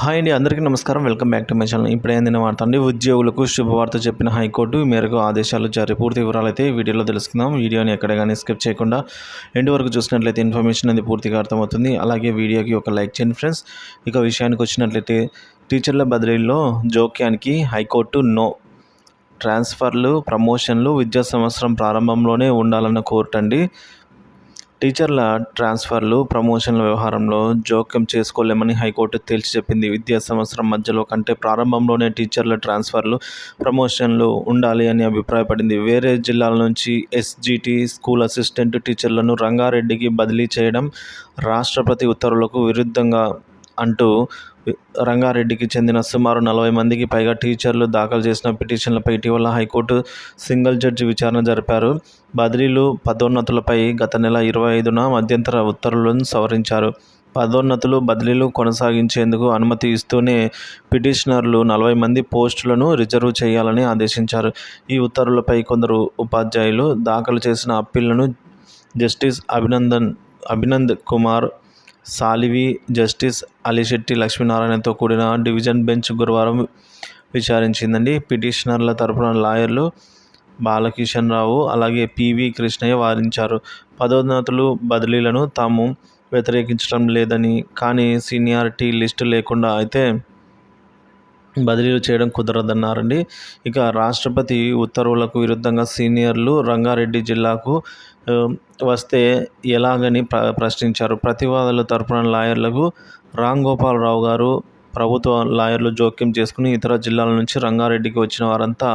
Hi అండి, అందరికీ నమస్కారం. Welcome back to my channel. ఇప్పుడే అందిన వార్త అండి. ఉద్యోగులకు శుభవార్త చెప్పిన హైకోర్టు ఈ మేరకు ఆదేశాలు జారీ. పూర్తి వివరాలు అయితే వీడియోలో తెలుసుకుందాం. వీడియోని ఎక్కడ కానీ స్కిప్ చేయకుండా ఎండ్ వరకు చూసినట్లయితే ఇన్ఫర్మేషన్ అనేది పూర్తిగా అర్థమవుతుంది. అలాగే వీడియోకి ఒక లైక్ చేయండి ఫ్రెండ్స్. ఇక విషయానికి వచ్చినట్లయితే టీచర్ల బదిలీలో జోక్యానికి హైకోర్టు నో. ట్రాన్స్ఫర్లు, ప్రమోషన్లు విద్యా సంవత్సరం ప్రారంభంలోనే ఉండాలన్న కోర్టు అండి. టీచర్ల ట్రాన్స్ఫర్లు, ప్రమోషన్ల వ్యవహారంలో జోక్యం చేసుకోలేమని హైకోర్టు తేల్చి చెప్పింది. విద్యా సంవత్సరం మధ్యలో కంటే ప్రారంభంలోనే టీచర్ల ట్రాన్స్ఫర్లు, ప్రమోషన్లు ఉండాలి అని అభిప్రాయపడింది. వేరే జిల్లాల నుంచి ఎస్జిటి స్కూల్ అసిస్టెంట్ టీచర్లను రంగారెడ్డికి బదిలీ చేయడం రాష్ట్రపతి ఉత్తర్వులకు విరుద్ధంగా అంటూ రంగారెడ్డికి చెందిన సుమారు 40 మందికి పైగా టీచర్లు దాఖలు చేసిన పిటిషన్లపై ఇటీవల హైకోర్టు సింగిల్ జడ్జి విచారణ జరిపారు. బదిలీలు, పదోన్నతులపై గత నెల 25న మధ్యంతర ఉత్తర్వులను సవరించారు. పదోన్నతులు, బదిలీలు కొనసాగించేందుకు అనుమతి ఇస్తూనే పిటిషనర్లు 40 మంది పోస్టులను రిజర్వ్ చేయాలని ఆదేశించారు. ఈ ఉత్తర్వులపై కొందరు ఉపాధ్యాయులు దాఖలు చేసిన అప్పీళ్లను జస్టిస్ అభినంద్ కుమార్ సాలివి, జస్టిస్ అలిశెట్టి లక్ష్మీనారాయణతో కూడిన డివిజన్ బెంచ్ గురువారం విచారించిందండి. పిటిషనర్ల తరపున లాయర్లు బాలకిషన్ రావు, అలాగే పివి కృష్ణయ్య వాదించారు. పదోన్నతులు, బదిలీలను తాము వ్యతిరేకించడం లేదని, కానీ సీనియారిటీ లిస్టు లేకుండా అయితే బదిలీలు చేయడం కుదరదన్నారండి. ఇక రాష్ట్రపతి ఉత్తర్వులకు విరుద్ధంగా సీనియర్లు రంగారెడ్డి జిల్లాకు వస్తే ఎలాగని ప్రశ్నించారు. ప్రతివాదుల తరపున లాయర్లకు రాంగోపాలరావు గారు, ప్రభుత్వ లాయర్లు జోక్యం చేసుకుని ఇతర జిల్లాల నుంచి రంగారెడ్డికి వచ్చిన వారంతా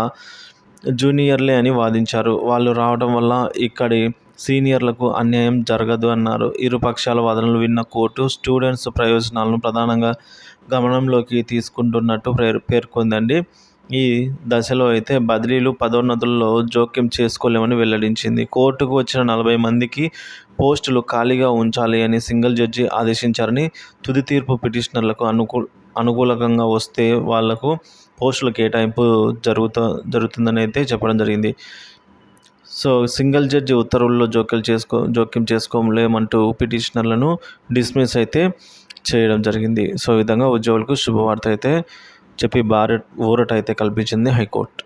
జూనియర్లే అని వాదించారు. వాళ్ళు రావడం వల్ల ఇక్కడి సీనియర్లకు అన్యాయం జరగదు అన్నారు. ఇరు పక్షాల వాదనలు విన్న కోర్టు స్టూడెంట్స్ ప్రయోజనాలను ప్రధానంగా గమనంలోకి తీసుకుంటున్నట్టు పేర్కొందండి. ఈ దశలో అయితే బదిలీలు, పదోన్నతుల్లో జోక్యం చేసుకోలేమని వెల్లడించింది. కోర్టుకు వచ్చిన 40 మందికి పోస్టులు ఖాళీగా ఉంచాలి అని సింగిల్ జడ్జి ఆదేశించారని, తుది తీర్పు పిటిషనర్లకు అనుకూలంగా వస్తే వాళ్లకు పోస్టుల కేటాయింపు జరుగుతుందని అయితే చెప్పడం జరిగింది. సో సింగిల్ జడ్జి ఉత్తర్వుల్లో జోక్యం చేసుకోలేమంటూ పిటిషనర్లను డిస్మిస్ అయితే చేయడం జరిగింది. సో ఈ విధంగా ఉద్యోగులకు శుభవార్త అయితే చెప్పి ఊరట అయితే కల్పించింది హైకోర్టు.